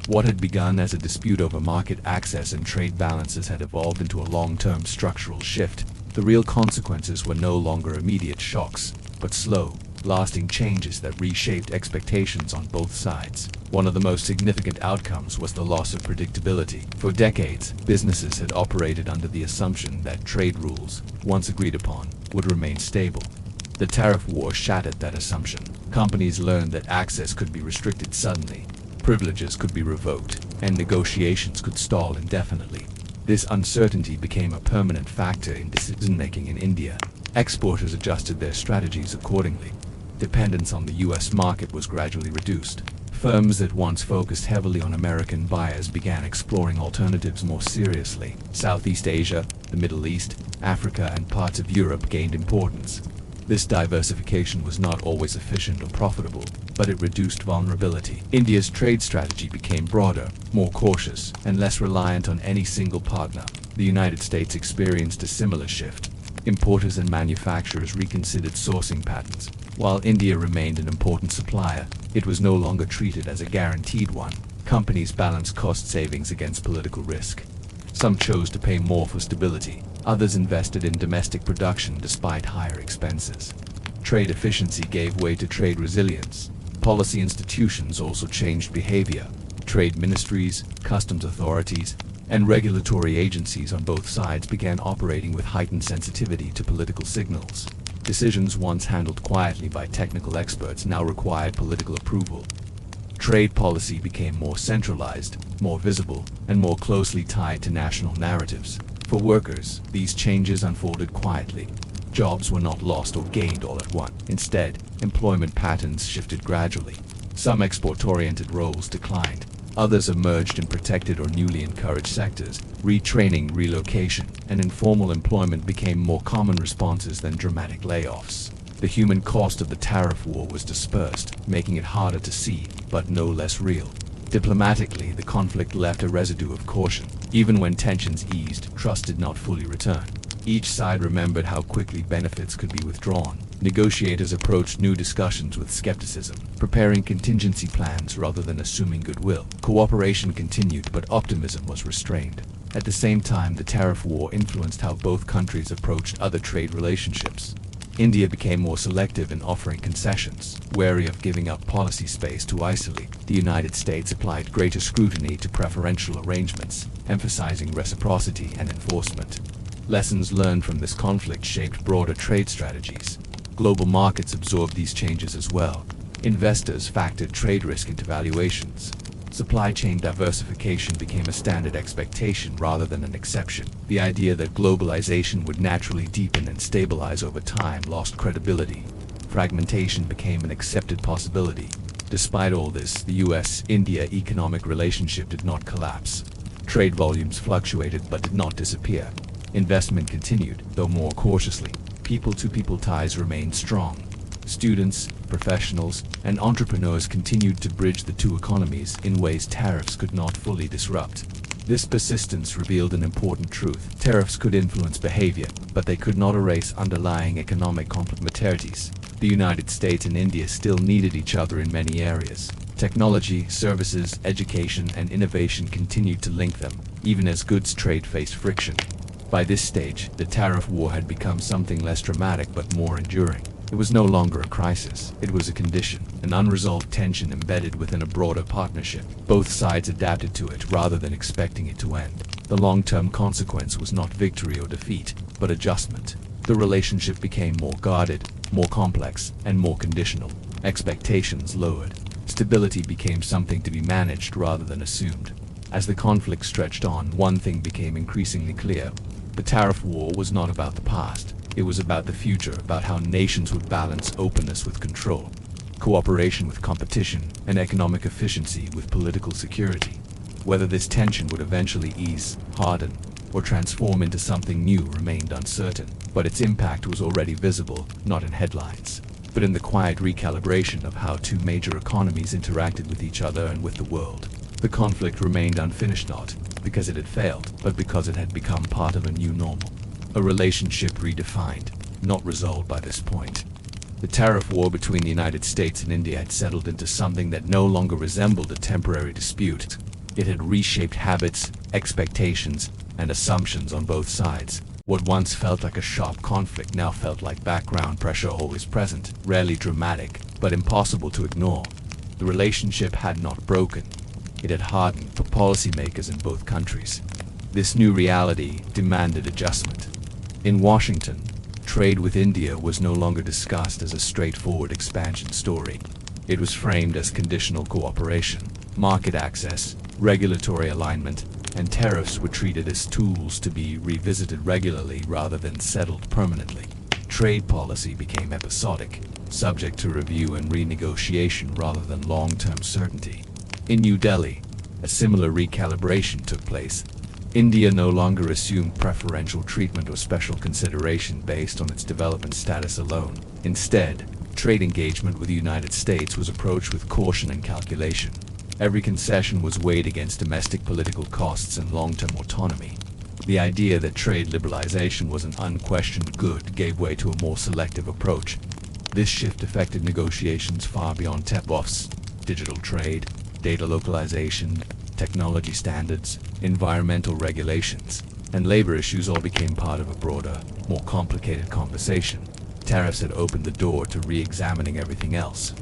What had begun as a dispute over market access and trade balances had evolved into a long-term structural shift. The real consequences were no longer immediate shocks, but slow, lasting changes that reshaped expectations on both sides. One of the most significant outcomes was the loss of predictability. For decades, businesses had operated under the assumption that trade rules, once agreed upon, would remain stable. The tariff war shattered that assumption. Companies learned that access could be restricted suddenly, privileges could be revoked, and negotiations could stall indefinitely. This uncertainty became a permanent factor in decision-making in India. Exporters adjusted their strategies accordingly. Dependence on the U.S. market was gradually reduced. Firms that once focused heavily on American buyers began exploring alternatives more seriously. Southeast Asia, the Middle East, Africa, and parts of Europe gained importance. This diversification was not always efficient or profitable, but it reduced vulnerability. India's trade strategy became broader, more cautious, and less reliant on any single partner. The United States experienced a similar shift. Importers and manufacturers reconsidered sourcing patterns. While India remained an important supplier, it was no longer treated as a guaranteed one. Companies balanced cost savings against political risk. Some chose to pay more for stability. Others invested in domestic production despite higher expenses. Trade efficiency gave way to trade resilience. Policy institutions also changed behavior. Trade ministries, customs authorities, and regulatory agencies on both sides began operating with heightened sensitivity to political signals. Decisions once handled quietly by technical experts now required political approval. Trade policy became more centralized, more visible, and more closely tied to national narratives. For workers, these changes unfolded quietly. Jobs were not lost or gained all at once. Instead, employment patterns shifted gradually. Some export-oriented roles declined. Others emerged in protected or newly encouraged sectors. Retraining, relocation, and informal employment became more common responses than dramatic layoffs. The human cost of the tariff war was dispersed, making it harder to see, but no less real. Diplomatically, the conflict left a residue of caution. Even when tensions eased, trust did not fully return. Each side remembered how quickly benefits could be withdrawn. Negotiators approached new discussions with skepticism, preparing contingency plans rather than assuming goodwill. Cooperation continued, but optimism was restrained. At the same time, the tariff war influenced how both countries approached other trade relationships. India became more selective in offering concessions, wary of giving up policy space to isolate. The United States applied greater scrutiny to preferential arrangements, emphasizing reciprocity and enforcement. Lessons learned from this conflict shaped broader trade strategies. Global markets absorbed these changes as well. Investors factored trade risk into valuations. Supply chain diversification became a standard expectation rather than an exception. The idea that globalization would naturally deepen and stabilize over time lost credibility. Fragmentation became an accepted possibility. Despite all this, the US-India economic relationship did not collapse. Trade volumes fluctuated but did not disappear. Investment continued, though more cautiously. People-to-people ties remained strong. Students, professionals, and entrepreneurs continued to bridge the two economies in ways tariffs could not fully disrupt. This persistence revealed an important truth. Tariffs could influence behavior, but they could not erase underlying economic complementarities. The United States and India still needed each other in many areas. Technology, services, education, and innovation continued to link them, even as goods trade faced friction. By this stage, the tariff war had become something less dramatic but more enduring. It was no longer a crisis, it was a condition, an unresolved tension embedded within a broader partnership. Both sides adapted to it rather than expecting it to end. The long-term consequence was not victory or defeat, but adjustment. The relationship became more guarded, more complex, and more conditional. Expectations lowered. Stability became something to be managed rather than assumed. As the conflict stretched on, one thing became increasingly clear. The tariff war was not about the past. It was about the future, about how nations would balance openness with control, cooperation with competition, and economic efficiency with political security. Whether this tension would eventually ease, harden, or transform into something new remained uncertain, but its impact was already visible, not in headlines. but in the quiet recalibration of how two major economies interacted with each other and with the world. The conflict remained unfinished not because it had failed, but because it had become part of a new normal. A relationship redefined, not resolved by this point. The tariff war between the United States and India had settled into something that no longer resembled a temporary dispute. It had reshaped habits, expectations, and assumptions on both sides. What once felt like a sharp conflict now felt like background pressure always present, rarely dramatic, but impossible to ignore. The relationship had not broken. It had hardened for policymakers in both countries. This new reality demanded adjustment. In Washington, trade with India was no longer discussed as a straightforward expansion story. It was framed as conditional cooperation, market access, regulatory alignment, and tariffs were treated as tools to be revisited regularly rather than settled permanently. Trade policy became episodic, subject to review and renegotiation rather than long-term certainty. In New Delhi, a similar recalibration took place. India no longer assumed preferential treatment or special consideration based on its development status alone. Instead, trade engagement with the United States was approached with caution and calculation. Every concession was weighed against domestic political costs and long-term autonomy. The idea that trade liberalization was an unquestioned good gave way to a more selective approach. This shift affected negotiations far beyond tariffs. Digital trade, data localization, technology standards, environmental regulations, and labor issues all became part of a broader, more complicated conversation. Tariffs had opened the door to re-examining everything else.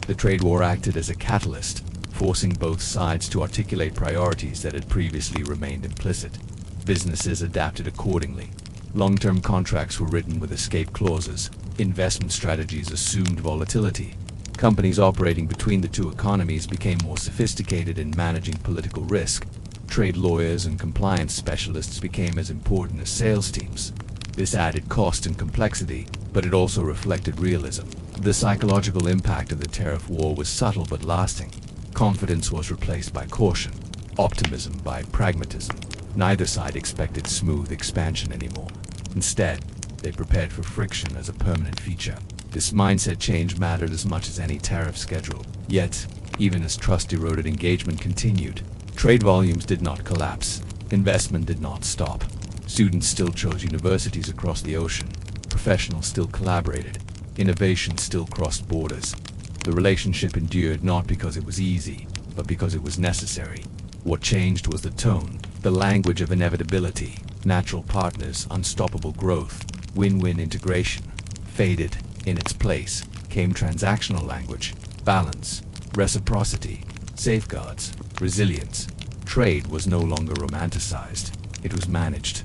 The trade war acted as a catalyst, forcing both sides to articulate priorities that had previously remained implicit. Businesses adapted accordingly. Long-term contracts were written with escape clauses. Investment strategies assumed volatility. Companies operating between the two economies became more sophisticated in managing political risk. Trade lawyers and compliance specialists became as important as sales teams. This added cost and complexity, but it also reflected realism. The psychological impact of the tariff war was subtle but lasting. Confidence was replaced by caution, optimism by pragmatism. Neither side expected smooth expansion anymore. Instead, they prepared for friction as a permanent feature. This mindset change mattered as much as any tariff schedule. Yet, even as trust-eroded engagement continued, trade volumes did not collapse. Investment did not stop. Students still chose universities across the ocean. Professionals still collaborated. Innovation still crossed borders. The relationship endured not because it was easy, but because it was necessary. What changed was the tone, the language of inevitability. Natural partners, unstoppable growth, win-win integration. Faded. In its place came transactional language, balance, reciprocity, safeguards, resilience. Trade was no longer romanticized. It was managed.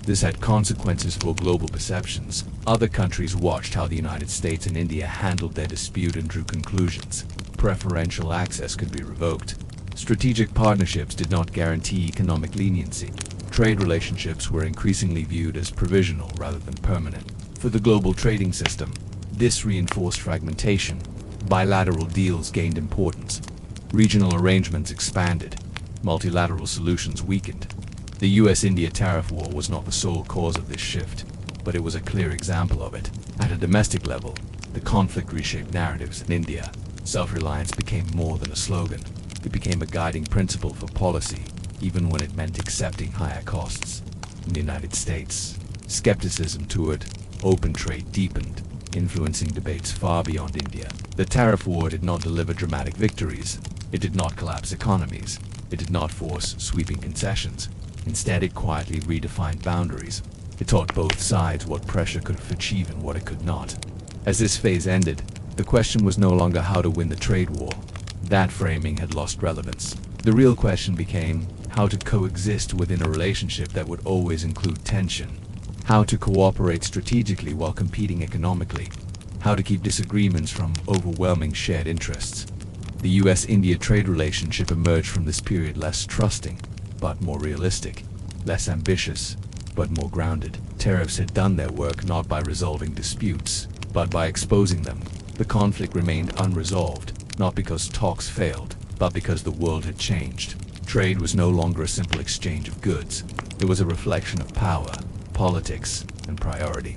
This had consequences for global perceptions. Other countries watched how the United States and India handled their dispute and drew conclusions. Preferential access could be revoked. Strategic partnerships did not guarantee economic leniency. Trade relationships were increasingly viewed as provisional rather than permanent. For the global trading system, this reinforced fragmentation. Bilateral deals gained importance. Regional arrangements expanded. Multilateral solutions weakened. The US-India tariff war was not the sole cause of this shift, but it was a clear example of it. At a domestic level, the conflict reshaped narratives in India. Self-reliance became more than a slogan. It became a guiding principle for policy, even when it meant accepting higher costs. In the United States, skepticism toward open trade deepened, influencing debates far beyond India. The tariff war did not deliver dramatic victories. It did not collapse economies. It did not force sweeping concessions. Instead, it quietly redefined boundaries. It taught both sides what pressure could achieve and what it could not. As this phase ended, the question was no longer how to win the trade war. That framing had lost relevance. The real question became how to coexist within a relationship that would always include tension. How to cooperate strategically while competing economically. How to keep disagreements from overwhelming shared interests. The US-India trade relationship emerged from this period less trusting, but more realistic. Less ambitious, but more grounded. Tariffs had done their work not by resolving disputes, but by exposing them. The conflict remained unresolved, not because talks failed, but because the world had changed. Trade was no longer a simple exchange of goods. It was a reflection of power, politics, and priority.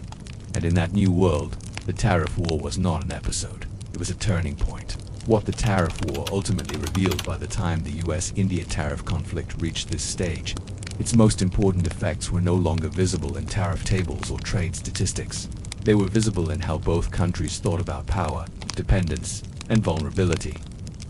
And in that new world, The tariff war was not an episode. It was a turning point. What the tariff war ultimately revealed by the time the US-India tariff conflict reached this stage, its most important effects were no longer visible in tariff tables or trade statistics. They were visible in how both countries thought about power, dependence, and vulnerability.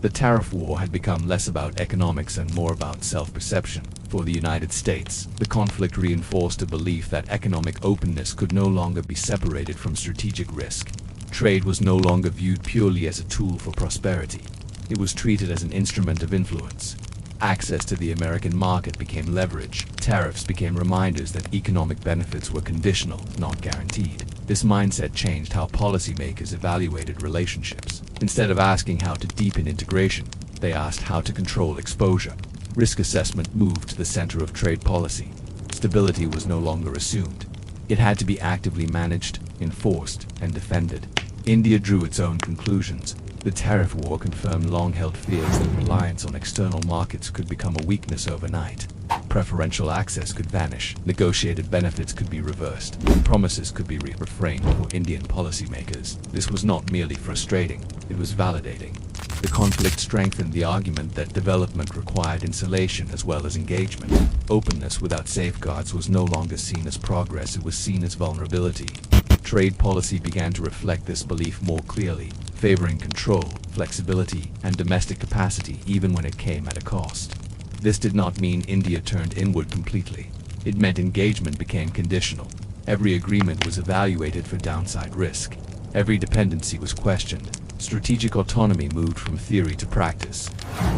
The tariff war had become less about economics and more about self-perception. For the United States, the conflict reinforced a belief that economic openness could no longer be separated from strategic risk. Trade was no longer viewed purely as a tool for prosperity. It was treated as an instrument of influence. Access to the American market became leverage. Tariffs became reminders that economic benefits were conditional, not guaranteed. This mindset changed how policymakers evaluated relationships. Instead of asking how to deepen integration, they asked how to control exposure. Risk assessment moved to the center of trade policy. Stability was no longer assumed. It had to be actively managed, enforced, and defended. India drew its own conclusions. The tariff war confirmed long-held fears that reliance on external markets could become a weakness overnight. Preferential access could vanish, negotiated benefits could be reversed, promises could be reframed for Indian policymakers. This was not merely frustrating, it was validating. The conflict strengthened the argument that development required insulation as well as engagement. Openness without safeguards was no longer seen as progress, it was seen as vulnerability. Trade policy began to reflect this belief more clearly, favoring control, flexibility, and domestic capacity even when it came at a cost. This did not mean India turned inward completely. It meant engagement became conditional. Every agreement was evaluated for downside risk. Every dependency was questioned. Strategic autonomy moved from theory to practice.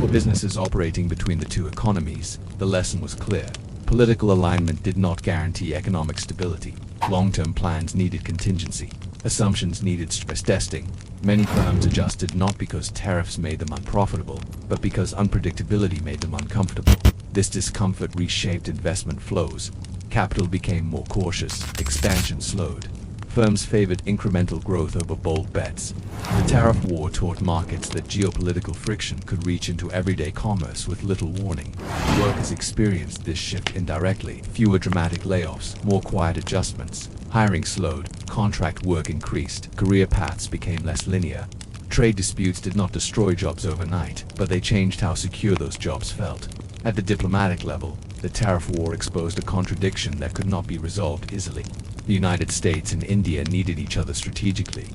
For businesses operating between the two economies, the lesson was clear. Political alignment did not guarantee economic stability. Long-term plans needed contingency. Assumptions needed stress testing. Many firms adjusted not because tariffs made them unprofitable, but because unpredictability made them uncomfortable. This discomfort reshaped investment flows. Capital became more cautious. Expansion slowed. Firms favored incremental growth over bold bets. The tariff war taught markets that geopolitical friction could reach into everyday commerce with little warning. Workers experienced this shift indirectly. Fewer dramatic layoffs, more quiet adjustments. Hiring slowed, contract work increased, career paths became less linear. Trade disputes did not destroy jobs overnight, but they changed how secure those jobs felt. At the diplomatic level, the tariff war exposed a contradiction that could not be resolved easily. The United States and India needed each other strategically.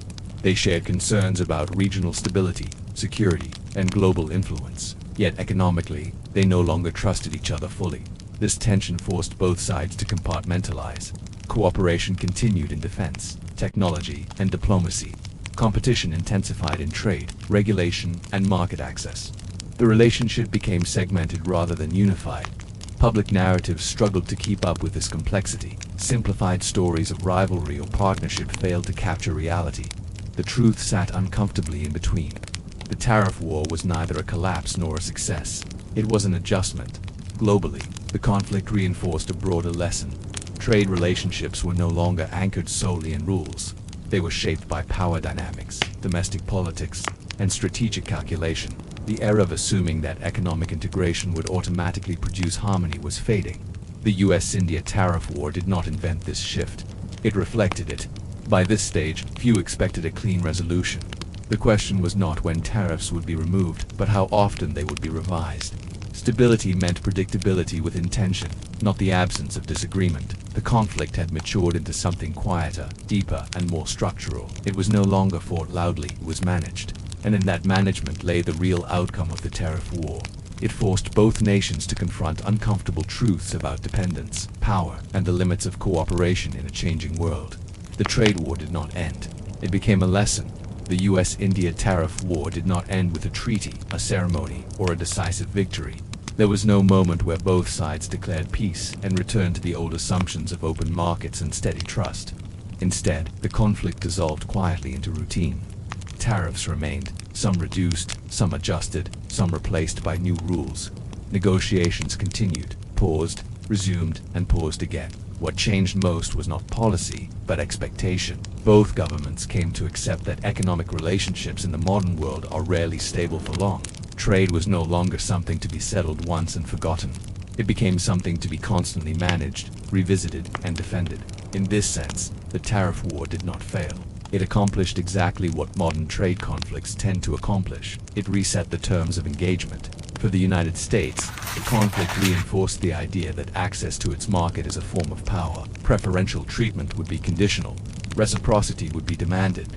They shared concerns about regional stability, security, and global influence. Yet economically, they no longer trusted each other fully. This tension forced both sides to compartmentalize. Cooperation continued in defense, technology, and diplomacy. Competition intensified in trade, regulation, and market access. The relationship became segmented rather than unified. Public narratives struggled to keep up with this complexity. Simplified stories of rivalry or partnership failed to capture reality. The truth sat uncomfortably in between. The tariff war was neither a collapse nor a success. It was an adjustment. Globally, the conflict reinforced a broader lesson. Trade relationships were no longer anchored solely in rules. They were shaped by power dynamics, domestic politics, and strategic calculation. The era of assuming that economic integration would automatically produce harmony was fading. The US-India tariff war did not invent this shift. It reflected it. By this stage, few expected a clean resolution. The question was not when tariffs would be removed, but how often they would be revised. Stability meant predictability with intention, not the absence of disagreement. The conflict had matured into something quieter, deeper, and more structural. It was no longer fought loudly, it was managed. And in that management lay the real outcome of the tariff war. It forced both nations to confront uncomfortable truths about dependence, power, and the limits of cooperation in a changing world. The trade war did not end. It became a lesson. The US-India tariff war did not end with a treaty, a ceremony, or a decisive victory. There was no moment where both sides declared peace and returned to the old assumptions of open markets and steady trust. Instead, the conflict dissolved quietly into routine. Tariffs remained, some reduced, some adjusted, some replaced by new rules. Negotiations continued, paused, resumed, and paused again. What changed most was not policy, but expectation. Both governments came to accept that economic relationships in the modern world are rarely stable for long. Trade was no longer something to be settled once and forgotten. It became something to be constantly managed, revisited, and defended. In this sense, the tariff war did not fail. It accomplished exactly what modern trade conflicts tend to accomplish. It reset the terms of engagement. For the United States, the conflict reinforced the idea that access to its market is a form of power. Preferential treatment would be conditional. Reciprocity would be demanded.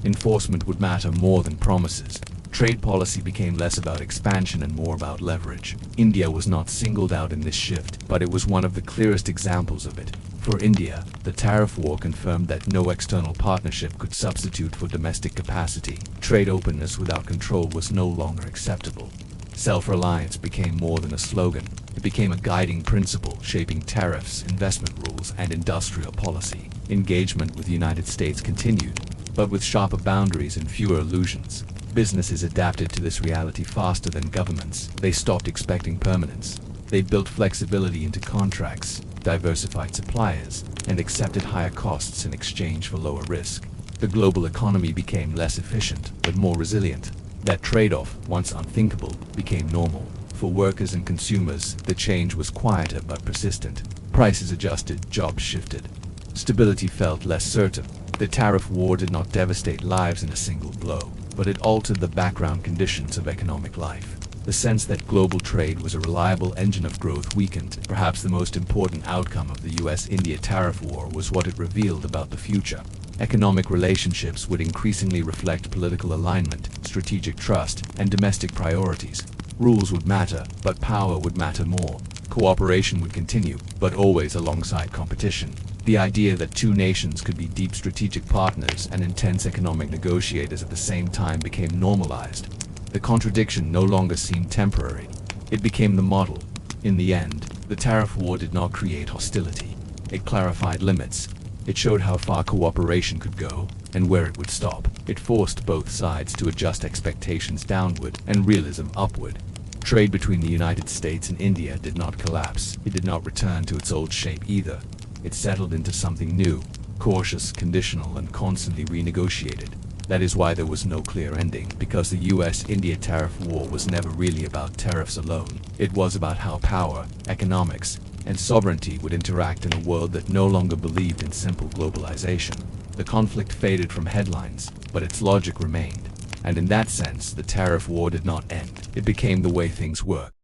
Enforcement would matter more than promises. Trade policy became less about expansion and more about leverage. India was not singled out in this shift, but it was one of the clearest examples of it. For India, the tariff war confirmed that no external partnership could substitute for domestic capacity. Trade openness without control was no longer acceptable. Self-reliance became more than a slogan. It became a guiding principle, shaping tariffs, investment rules, and industrial policy. Engagement with the United States continued, but with sharper boundaries and fewer illusions. Businesses adapted to this reality faster than governments. They stopped expecting permanence. They built flexibility into contracts, diversified suppliers, and accepted higher costs in exchange for lower risk. The global economy became less efficient, but more resilient. That trade-off, once unthinkable, became normal. For workers and consumers, the change was quieter but persistent. Prices adjusted, jobs shifted. Stability felt less certain. The tariff war did not devastate lives in a single blow, but it altered the background conditions of economic life. The sense that global trade was a reliable engine of growth weakened. Perhaps the most important outcome of the US-India tariff war was what it revealed about the future. Economic relationships would increasingly reflect political alignment, strategic trust, and domestic priorities. Rules would matter, but power would matter more. Cooperation would continue, but always alongside competition. The idea that two nations could be deep strategic partners and intense economic negotiators at the same time became normalized. The contradiction no longer seemed temporary. It became the model. In the end, the tariff war did not create hostility. It clarified limits. It showed how far cooperation could go and where it would stop. It forced both sides to adjust expectations downward and realism upward. Trade between the United States and India did not collapse. It did not return to its old shape either. It settled into something new, cautious, conditional, and constantly renegotiated. That is why there was no clear ending, because the US-India tariff war was never really about tariffs alone. It was about how power, economics, and sovereignty would interact in a world that no longer believed in simple globalization. The conflict faded from headlines, but its logic remained. And in that sense, the tariff war did not end. It became the way things work.